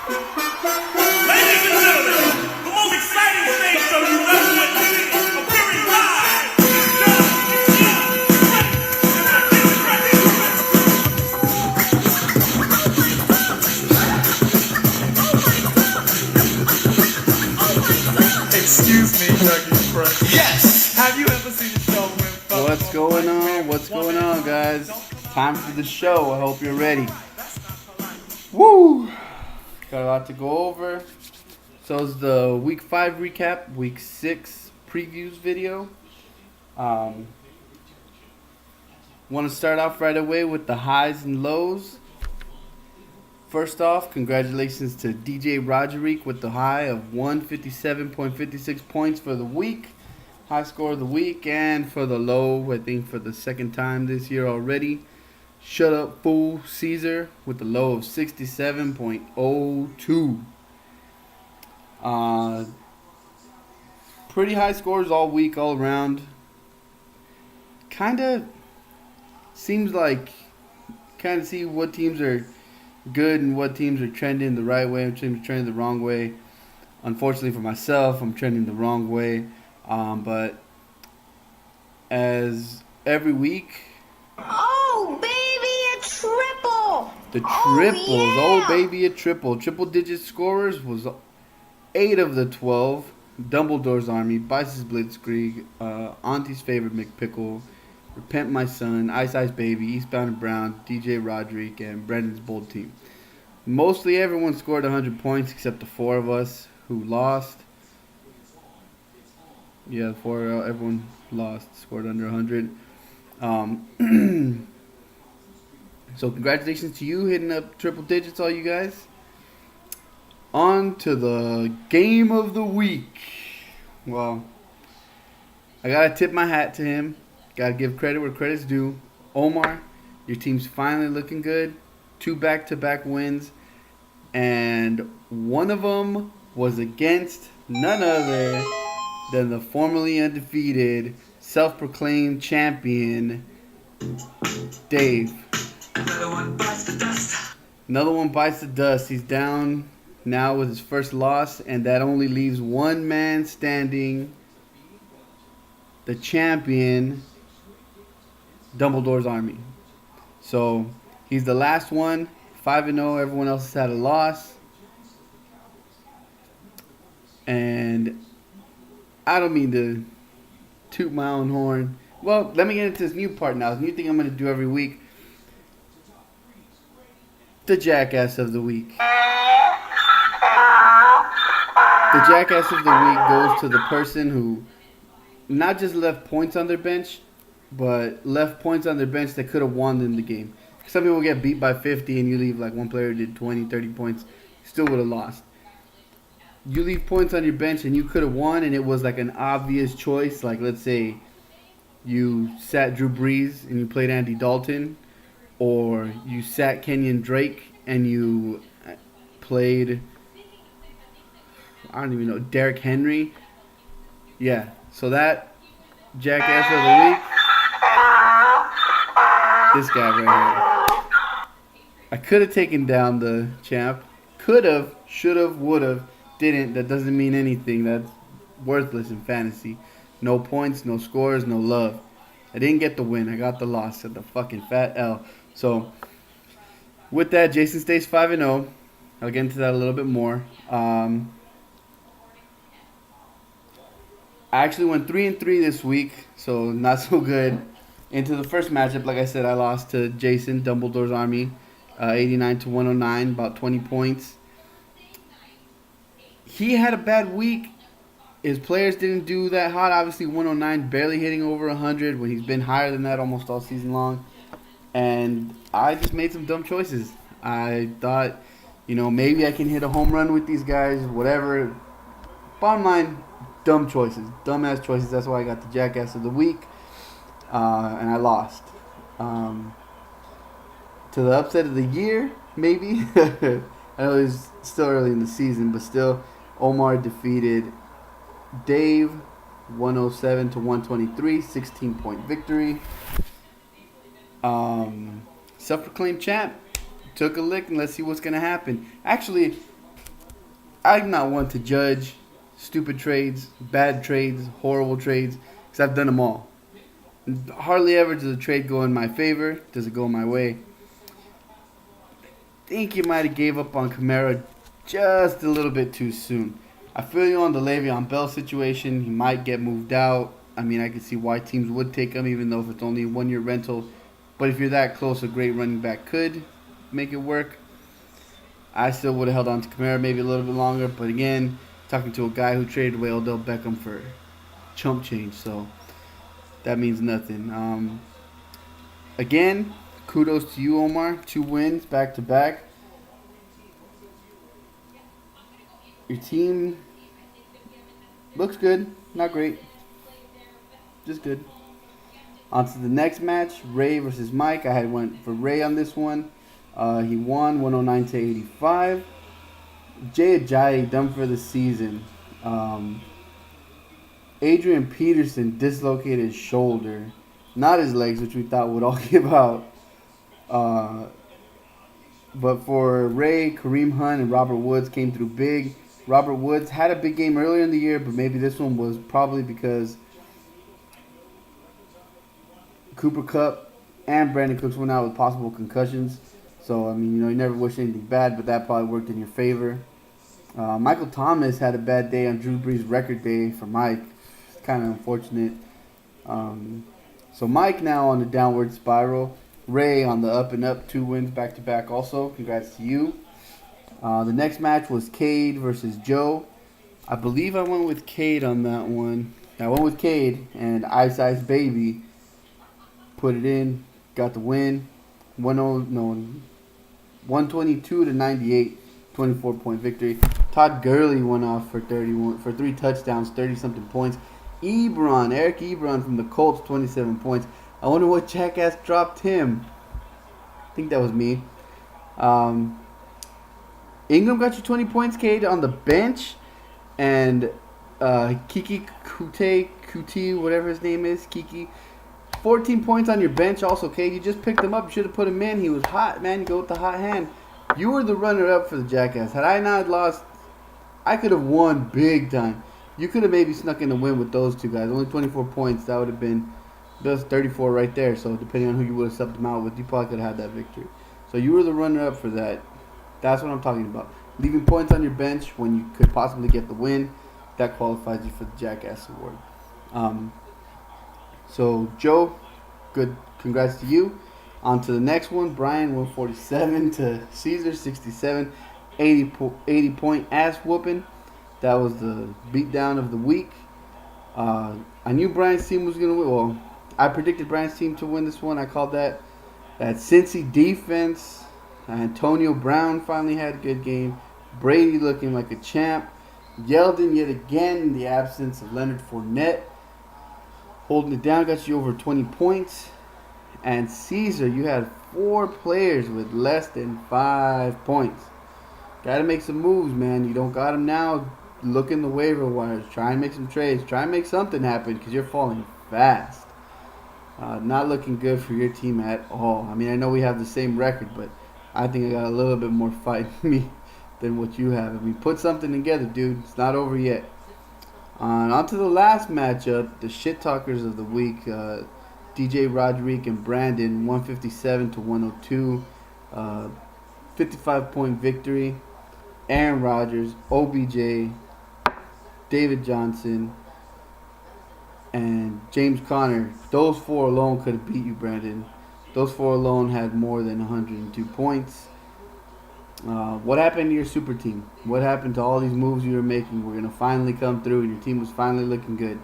Ladies and gentlemen, the most exciting stage show you've ever witnessed, appearing live. It's Excuse me, Dougie Fresh. Yes! Have you ever seen a show when What's going on? What's going on, guys? Time for the show. I hope you're ready. Woo! Got a lot to go over. So it's the Week 5 recap, Week 6 previews video. Want to start off right away with the highs and lows. First off, congratulations to DJ Roderick with the high of 157.56 points for the week. High score of the week. And for the low, I think for the second time this year already, Shut Up Fool Caesar with the low of 67.02. Pretty high scores all week, all around. Kind of seems like, kind of see what teams are good and what teams are trending the right way and what teams are trending the wrong way. Unfortunately for myself, I'm trending the wrong way. But as every week, oh baby, a triple! the triples, Oh, yeah. baby, a triple. Triple digit scorers was 8 of the 12. Dumbledore's Army, Bice's Blitzkrieg, Auntie's Favorite McPickle, Repent My Son, Ice Ice Baby, Eastbound and Brown, DJ Roderick, and Brendan's Bold Team. Mostly everyone scored 100 points except the 4 of us who lost. Yeah, everyone lost, scored under 100. So congratulations to you hitting up triple digits, all you guys. On to the game of the week. Well, I gotta tip my hat to him. Gotta give credit where credit's due. Omar, your team's finally looking good. 2 back-to-back wins, and one of them was against none other than the formerly undefeated, self-proclaimed champion, Dave. Another one bites the dust. He's down now with his first loss, and that only leaves one man standing, the champion, Dumbledore's Army. So he's the last one, 5-0. Everyone else has had a loss. And I don't mean to toot my own horn. Well, let me get into this new part now. This new thing I'm going to do every week. The Jackass of the Week. The Jackass of the Week goes to the person who not just left points on their bench, but left points on their bench that could have won them the game. Some people get beat by 50 and you leave like one player did 20, 30 points, still would have lost. You leave points on your bench and you could have won, and it was like an obvious choice. Like, let's say you sat Drew Brees and you played Andy Dalton, or you sat Kenyon Drake and you played, I don't even know, Derrick Henry. Yeah, so that Jackass of the Week, this guy right here. I could have taken down the champ. Could have, should have, would have. Didn't. That doesn't mean anything. That's worthless in fantasy. No points, no scores, no love. I didn't get the win. I got the loss at the fucking fat L. So, with that, Jason stays 5-0. I'll get into that a little bit more. I actually went 3-3 this week, so not so good. Into the first matchup, like I said, I lost to Jason, Dumbledore's Army, 89-109, about 20 points. He had a bad week. His players didn't do that hot. Obviously, 109, barely hitting over 100 when he's been higher than that almost all season long. And I just made some dumb choices. I thought, maybe I can hit a home run with these guys, whatever. Bottom line, dumb choices. Dumbass choices. That's why I got the Jackass of the Week. And I lost. To the upset of the year, maybe. I know it's still early in the season, but still, Omar defeated Dave 107-123, 16-point victory. Self-proclaimed champ took a lick, and let's see what's going to happen. Actually, I'm not one to judge stupid trades, bad trades, horrible trades, because I've done them all. Hardly ever does a trade go in my favor. Does it go my way? I think you might have gave up on Kamara just a little bit too soon. I feel you on the Le'Veon Bell situation. He might get moved out. I mean, I can see why teams would take him, even though if it's only a 1-year rental. But if you're that close, a great running back could make it work. I still would have held on to Kamara maybe a little bit longer. But again, talking to a guy who traded away Odell Beckham for chump change. So that means nothing. Again, kudos to you, Omar. 2 wins back-to-back. Your team looks good. Not great. Just good. On to the next match, Ray versus Mike. I went for Ray on this one. He won 109 to 85. Jay Ajayi done for the season. Adrian Peterson dislocated his shoulder, not his legs, which we thought would all give out. But for Ray, Kareem Hunt and Robert Woods came through big. Robert Woods had a big game earlier in the year, but maybe this one was probably because Cooper Kupp and Brandon Cooks went out with possible concussions. So, I mean, you never wish anything bad, but that probably worked in your favor. Michael Thomas had a bad day on Drew Brees' record day for Mike. It's kind of unfortunate. So Mike now on the downward spiral. Ray on the up and up, 2 wins back-to-back also. Congrats to you. The next match was Cade versus Joe. I believe I went with Cade on that one. I went with Cade, and Ice Ice Baby put it in, got the win. 122 to 98, 24-point victory. Todd Gurley went off for 3 touchdowns, 30-something points. Eric Ebron from the Colts, 27 points. I wonder what jackass dropped him. I think that was me. Ingram got you 20 points, Cade, on the bench. And Kiki Kuti, whatever his name is, Kiki, 14 points on your bench also, Cade. You just picked him up. You should have put him in. He was hot, man. You go with the hot hand. You were the runner-up for the jackass. Had I not lost, I could have won big time. You could have maybe snuck in the win with those 2 guys. Only 24 points. That would have been just 34 right there. So depending on who you would have subbed them out with, you probably could have had that victory. So you were the runner-up for that. That's what I'm talking about. Leaving points on your bench when you could possibly get the win, that qualifies you for the Jackass Award. So Joe, good, congrats to you. On to the next one. Brian 147 to Caesar 67, 80-point ass whooping. That was the beatdown of the week. I knew Brian's team was gonna win. Well, I predicted Brian's team to win this one. I called that Cincy defense. Antonio Brown finally had a good game. Brady looking like a champ. Yeldon yet again in the absence of Leonard Fournette. Holding it down, got you over 20 points. And Caesar, you had 4 players with less than 5 points. Got to make some moves, man. You don't got them now. Look in the waiver wires. Try and make some trades. Try and make something happen because you're falling fast. Not looking good for your team at all. I mean, I know we have the same record, but I think I got a little bit more fight in me than what you have. I mean, put something together, dude. It's not over yet. On to the last matchup, the shit talkers of the week. DJ Roderick and Brandon, 157 to 102. 55-point victory. Aaron Rodgers, OBJ, David Johnson, and James Conner. Those 4 alone could have beat you, Brandon. Those 4 alone had more than 102 points. What happened to your super team? What happened to all these moves you were making? We're going to finally come through, and your team was finally looking good.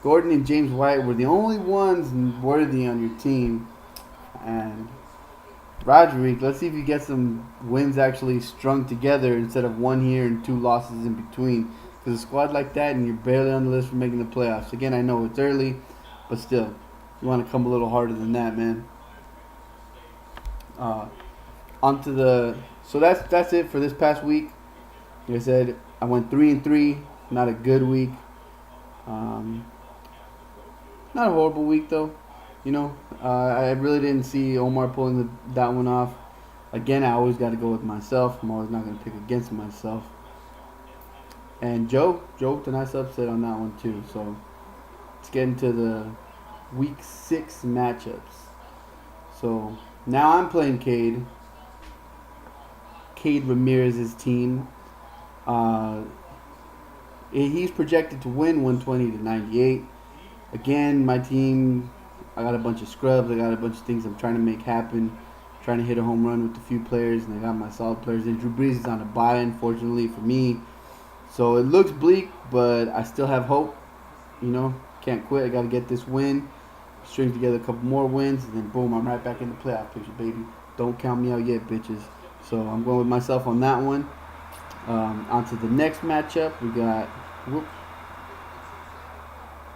Gordon and James White were the only ones worthy on your team. And Roderick, let's see if you get some wins actually strung together instead of 1 here and 2 losses in between. Because a squad like that, and you're barely on the list for making the playoffs. Again, I know it's early, but still, you want to come a little harder than that, man. So that's it for this past week. Like I said, I went 3-3. Not a good week. Not a horrible week though. I really didn't see Omar pulling that one off. Again, I always got to go with myself. I'm always not going to pick against myself. And Joe with a nice upset on that one too. So let's get into the week 6 matchups. So now I'm playing Cade Ramirez's team. He's projected to win 120-98. Again, my team, I got a bunch of scrubs. I got a bunch of things I'm trying to make happen. Trying to hit a home run with a few players, and I got my solid players. And Drew Brees is on a bye, unfortunately for me. So it looks bleak, but I still have hope. You know, can't quit. I got to get this win. String together a couple more wins, and then boom, I'm right back in the playoff picture, baby. Don't count me out yet, bitches. So I'm going with myself on that one. On to the next matchup. We got...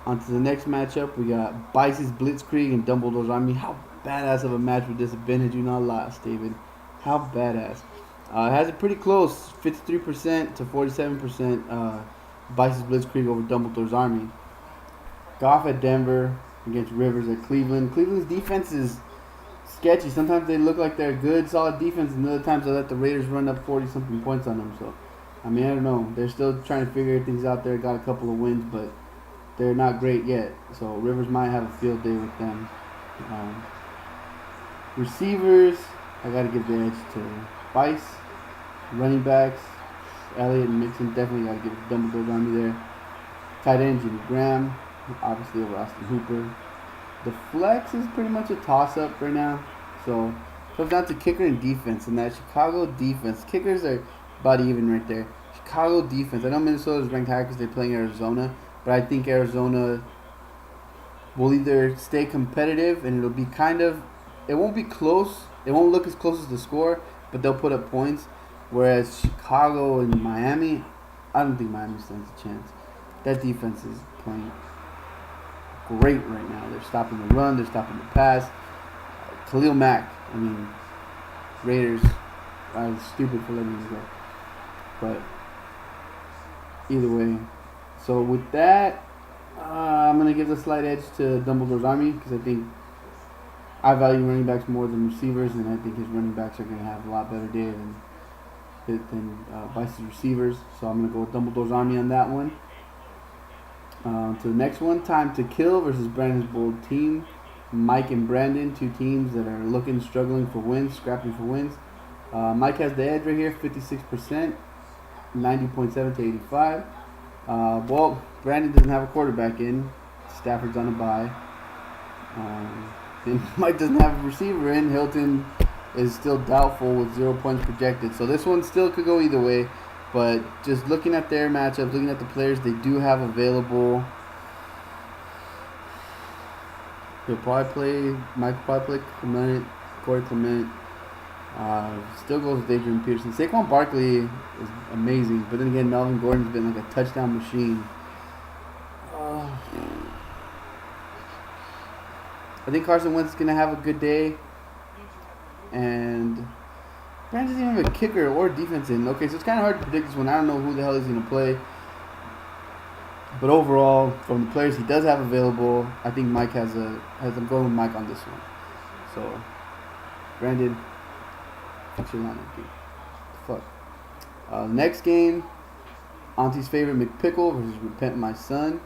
On to the next matchup. We got Bice's Blitzkrieg and Dumbledore's Army. How badass of a match would this have been had you not lost, David? How badass. It has it pretty close. 53% to 47%. Bice's Blitzkrieg over Dumbledore's Army. Goff at Denver against Rivers at Cleveland. Cleveland's defense is sketchy. Sometimes they look like they're a good, solid defense, and other times they let the Raiders run up 40-something points on them. So, I mean, I don't know. They're still trying to figure things out there. Got a couple of wins, but they're not great yet. So Rivers might have a field day with them. Receivers, I got to give the edge to Bice. Running backs, Elliott and Mixon, definitely got to give it to Dumbledore's Army there. Tight end, Jimmy Graham, obviously over Austin Hooper. The flex is pretty much a toss-up right now. So it comes down to kicker and defense. And that Chicago defense, kickers are about even right there. Chicago defense, I know Minnesota's ranked higher because they're playing Arizona. But I think Arizona will either stay competitive and it'll be kind of, it won't be close. It won't look as close as the score, but they'll put up points. Whereas Chicago and Miami, I don't think Miami stands a chance. That defense is playing great right now. They're stopping the run. They're stopping the pass. Khalil Mack, I mean, Raiders, I was stupid for letting him go. But either way. So with that, I'm going to give the slight edge to Dumbledore's Army because I think I value running backs more than receivers, and I think his running backs are going to have a lot better day than Bice's receivers. So I'm going to go with Dumbledore's Army on that one. To the next one, Time to Kill versus Brandon's Bold Team. Mike and Brandon, two teams that are struggling for wins, scrapping for wins. Mike has the edge right here, 56%, 90.7 to 85. Well, Brandon doesn't have a quarterback in. Stafford's on a bye. And Mike doesn't have a receiver in. Hilton is still doubtful with 0 points projected. So this one still could go either way. But just looking at their matchups, looking at the players they do have available, Mike will probably play Corey Clement. Still goes with Adrian Peterson. Saquon Barkley is amazing, but then again, Melvin Gordon's been like a touchdown machine. I think Carson Wentz is going to have a good day. And Brandon doesn't even have a kicker or defense in. Okay, so it's kind of hard to predict this one. I don't know who the hell he's going to play. But overall, from the players he does have available, I think Mike I'm going with Mike on this one. So, Brandon, what's your lineup, dude? Fuck. Next game, Auntie's favorite McPickle versus Repent My Son.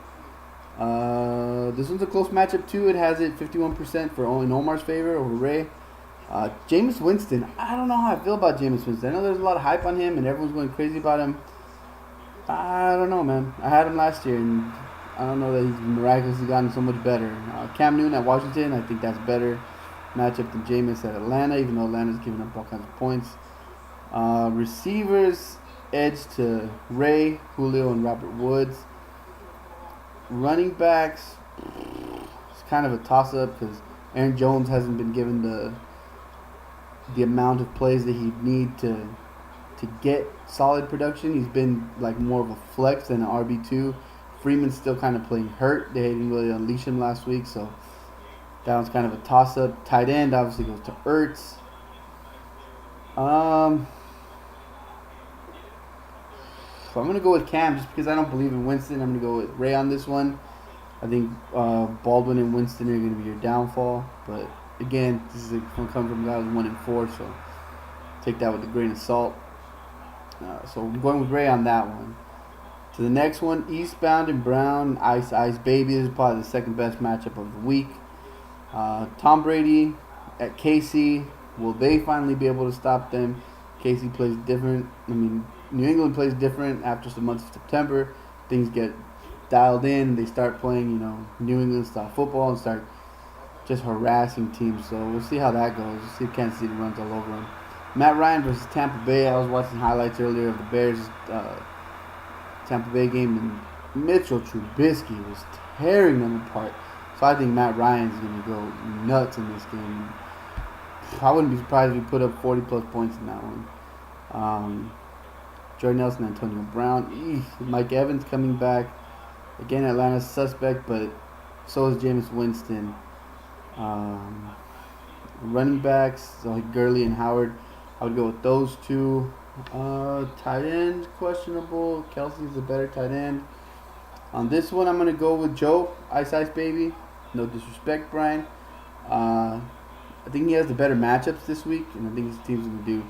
This one's a close matchup too. It has it 51% for Omar's favor over Ray. Jameis Winston, I don't know how I feel about Jameis Winston. I know there's a lot of hype on him and everyone's going crazy about him. I don't know, man. I had him last year, and I don't know that he's miraculously gotten so much better. Cam Newton at Washington, I think that's better matchup than Jameis at Atlanta, even though Atlanta's giving up all kinds of points. Receivers, edge to Ray, Julio, and Robert Woods. Running backs, it's kind of a toss-up because Aaron Jones hasn't been given the amount of plays that he'd need to get solid production. He's been like more of a flex than an RB2. Freeman's still kind of playing hurt. They didn't really unleash him last week, so that one's kind of a toss-up. Tight end obviously goes to Ertz. I'm going to go with Cam just because I don't believe in Winston. I'm going to go with Ray on this one. I think Baldwin and Winston are going to be your downfall. But again, this is going to come from guys 1-4, so take that with a grain of salt. So I'm going with Ray on that one. To the next one, Eastbound and Brown, Ice Ice Baby. This is probably the second best matchup of the week. Tom Brady at KC. Will they finally be able to stop them? KC plays different. New England plays different after the month of September. Things get dialed in. They start playing, New England style football and start just harassing teams. So we'll see how that goes. We'll see if Kansas City runs all over them. Matt Ryan versus Tampa Bay. I was watching highlights earlier of the Bears Tampa Bay game, and Mitchell Trubisky was tearing them apart. So I think Matt Ryan's going to go nuts in this game. I wouldn't be surprised if he put up 40-plus points in that one. Jordan Nelson, Antonio Brown. Mike Evans coming back. Again, Atlanta's suspect, but so is Jameis Winston. Running backs, so like Gurley and Howard. I would go with those two. Tight end, questionable. Kelsey's a better tight end. On this one, I'm going to go with Joe, Ice Ice Baby. No disrespect, Brian. I think he has the better matchups this week, and I think his team's going to do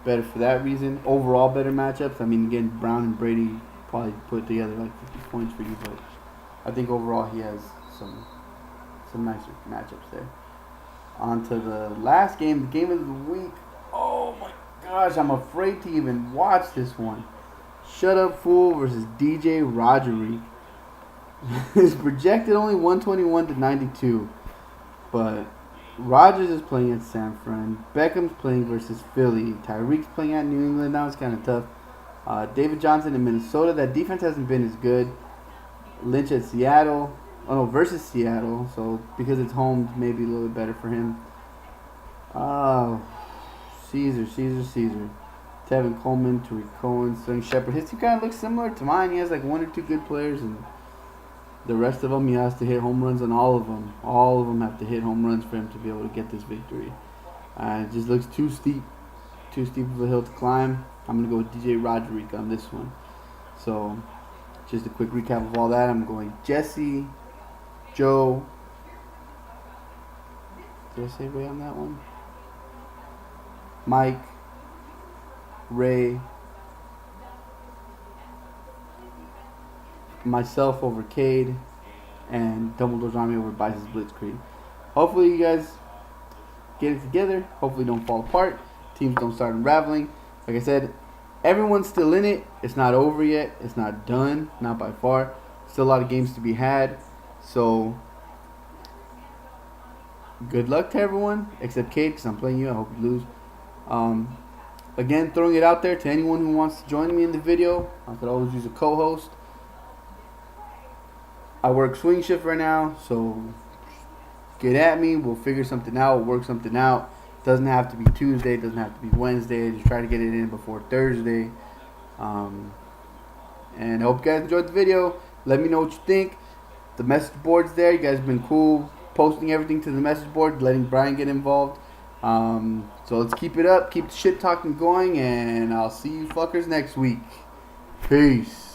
better for that reason. Overall, better matchups. Again, Brown and Brady probably put together like 50 points for you, but I think overall he has some nicer matchups there. On to the last game, the game of the week. Oh my gosh, I'm afraid to even watch this one. Shut Up Fool versus DJ Roderick. It's projected only 121-92, but Rodgers is playing at San Fran. Beckham's playing versus Philly. Tyreek's playing at New England. Now it's kind of tough. David Johnson in Minnesota. That defense hasn't been as good. Lynch at Seattle. Versus Seattle. So because it's home, maybe a little bit better for him. Caesar. Tevin Coleman, Tariq Cohen, Sterling Shepard. His team kind of looks similar to mine. He has like one or two good players, and the rest of them, he has to hit home runs on all of them. All of them have to hit home runs for him to be able to get this victory. It just looks too steep of a hill to climb. I'm going to go with DJ Roderick on this one. So, just a quick recap of all that. I'm going Jesse, Joe. Did I say Ray on that one? Mike, Ray, myself over Cade, and Dumbledore's Army over Bice's Blitzkrieg. Hopefully you guys get it together. Hopefully don't fall apart. Teams don't start unraveling. Like I said, everyone's still in it. It's not over yet. It's not done. Not by far. Still a lot of games to be had. So, good luck to everyone, except Cade, because I'm playing you. I hope you lose. Again, throwing it out there to anyone who wants to join me in the video. I could always use a co-host. I work swing shift right now, so get at me. We'll figure something out. We'll work something out. Doesn't have to be Tuesday. Doesn't have to be Wednesday. Just try to get it in before Thursday. And I hope you guys enjoyed the video. Let me know what you think. The message board's there. You guys have been cool posting everything to the message board, letting Brian get involved. So let's keep it up. Keep the shit talking going, and I'll see you fuckers next week. Peace.